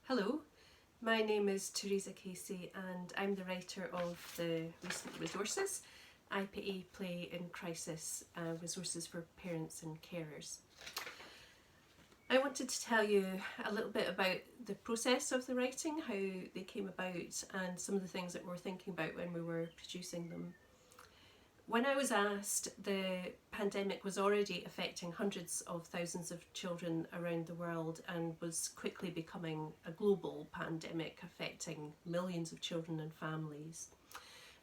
Hello, my name is Theresa Casey and I'm the writer of the recent resources, IPA Play in Crisis, Resources for Parents and Carers. I wanted to tell you a little bit about the process of the writing, how they came about and some of the things that we were thinking about when we were producing them. When I was asked, the pandemic was already affecting hundreds of thousands of children around the world and was quickly becoming a global pandemic affecting millions of children and families.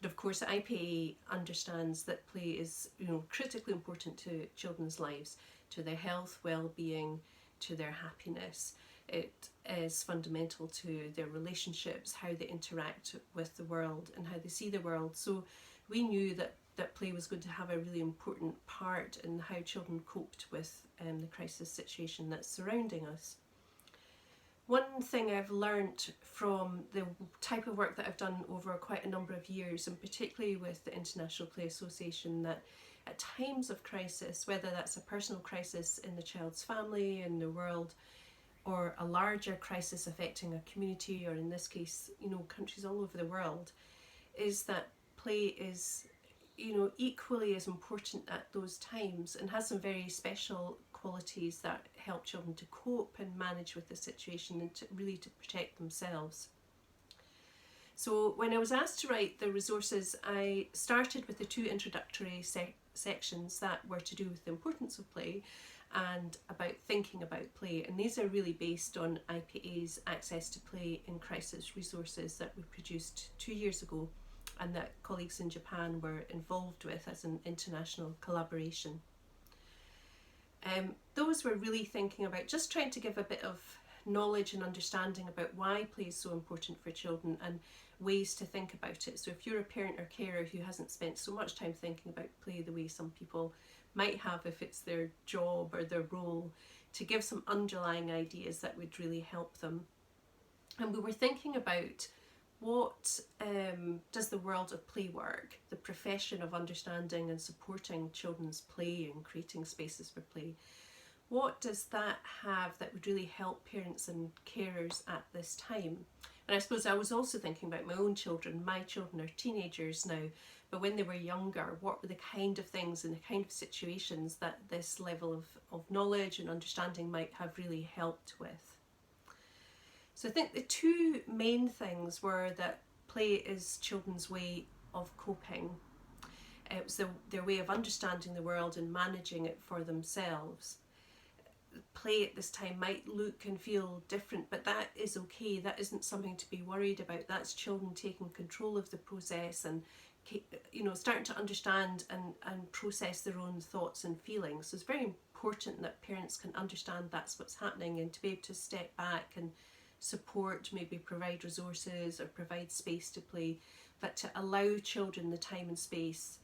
And of course, IPA understands that play is critically important to children's lives, to their health, well-being, to their happiness. It is fundamental to their relationships, how they interact with the world and how they see the world. So we knew that play was going to have a really important part in how children coped with the crisis situation that's surrounding us. One thing I've learnt from the type of work that I've done over quite a number of years, and particularly with the International Play Association, that at times of crisis, whether that's a personal crisis in the child's family, in the world, or a larger crisis affecting a community, or in this case, countries all over the world, is that play is equally as important at those times and has some very special qualities that help children to cope and manage with the situation and to protect themselves. So when I was asked to write the resources, I started with the two introductory sections that were to do with the importance of play and about thinking about play, and these are really based on IPA's Access to Play in Crisis resources that we produced 2 years ago and that colleagues in Japan were involved with as an international collaboration. Those were really thinking about just trying to give a bit of knowledge and understanding about why play is so important for children and ways to think about it. So if you're a parent or carer who hasn't spent so much time thinking about play the way some people might have if it's their job or their role, to give some underlying ideas that would really help them. And we were thinking about what does the world of play work, the profession of understanding and supporting children's play and creating spaces for play, what does that have that would really help parents and carers at this time? And I suppose I was also thinking about my own children. My children are teenagers now, but when they were younger, what were the kind of things and the kind of situations that this level of knowledge and understanding might have really helped with? So I think the two main things were that play is children's way of coping. It was their way of understanding the world and managing it for themselves. Play at this time might look and feel different, but that is okay. That isn't something to be worried about. That's children taking control of the process and starting to understand and process their own thoughts and feelings. So it's very important that parents can understand that's what's happening and to be able to step back and support, maybe provide resources or provide space to play, but to allow children the time and space,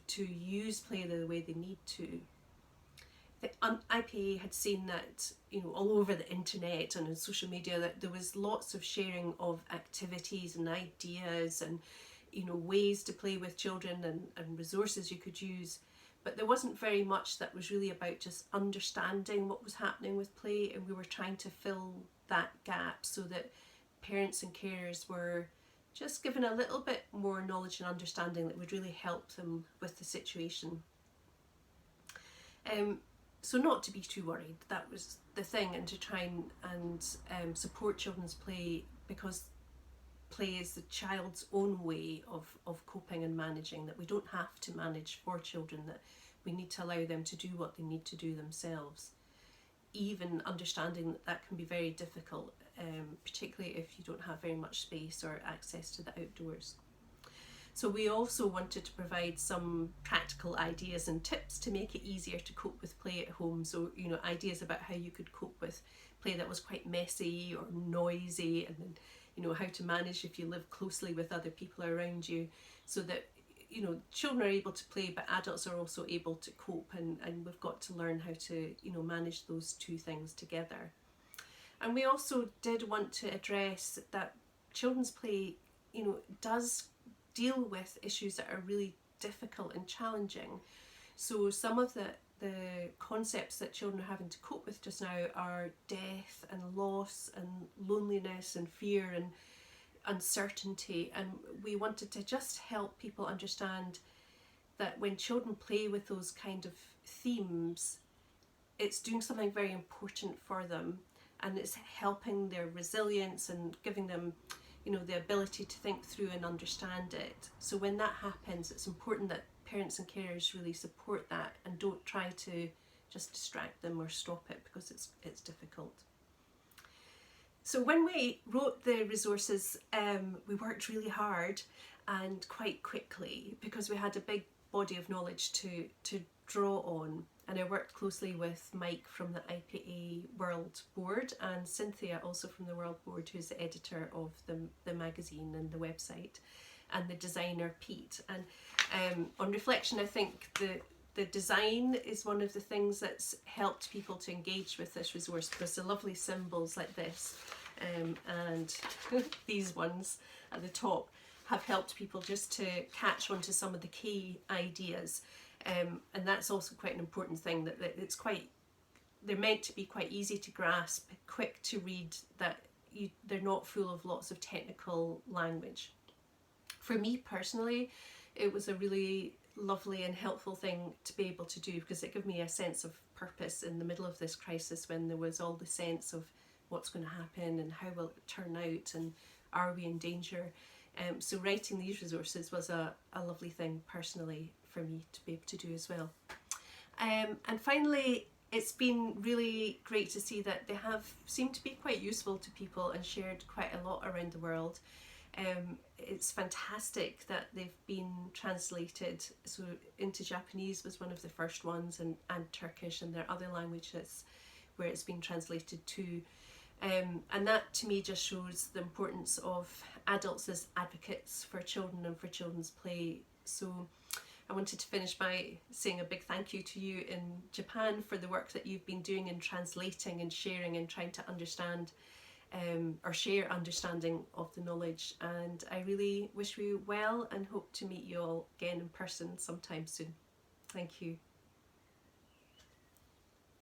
to use play the way they need to. The IPA had seen that, all over the internet and on social media, that there was lots of sharing of activities and ideas and, ways to play with children and resources you could use. But there wasn't very much that was really about just understanding what was happening with play, and we were trying to fill that gap so that parents and carers were just given a little bit more knowledge and understanding that would really help them with the situation. So not to be too worried, that was the thing, and to try and support children's play, because play is the child's own way of coping and managing, that we don't have to manage for children, that we need to allow them to do what they need to do themselves, even understanding that can be very difficult, particularly if you don't have very much space or access to the outdoors. So we also wanted to provide some practical ideas and tips to make it easier to cope with play at home. So, ideas about how you could cope with play that was quite messy or noisy, and then, how to manage if you live closely with other people around you, so that, children are able to play, but adults are also able to cope, and we've got to learn how to, manage those two things together. And we also did want to address that children's play, does deal with issues that are really difficult and challenging. So some of the the concepts that children are having to cope with just now are death and loss and loneliness and fear and uncertainty, and we wanted to just help people understand that when children play with those kind of themes, it's doing something very important for them, and it's helping their resilience and giving them, you know, the ability to think through and understand it. So when that happens, it's important that parents and carers really support that and don't try to just distract them or stop it, because it's difficult. So when we wrote the resources, we worked really hard and quite quickly, because we had a big body of knowledge to draw on, and I worked closely with Mike from the IPA World Board and Cynthia also from the World Board, who's the editor of the magazine and the website, and the designer Pete. And on reflection, I think the design is one of the things that's helped people to engage with this resource, because the lovely symbols like this and these ones at the top have helped people just to catch on to some of the key ideas. And that's also quite an important thing, that it's quite, they're meant to be quite easy to grasp, quick to read, that they're not full of lots of technical language. For me personally, it was a really lovely and helpful thing to be able to do, because it gave me a sense of purpose in the middle of this crisis, when there was all the sense of what's going to happen and how will it turn out and are we in danger. So writing these resources was a lovely thing personally for me to be able to do as well. And finally, it's been really great to see that they have seemed to be quite useful to people and shared quite a lot around the world. It's fantastic that they've been translated. So into Japanese was one of the first ones, and Turkish, and there are other languages where it's been translated too. And that to me just shows the importance of adults as advocates for children and for children's play. So I wanted to finish by saying a big thank you to you in Japan for the work that you've been doing in translating and sharing and trying to understand or share understanding of the knowledge. And I really wish you well and hope to meet you all again in person sometime soon. Thank you.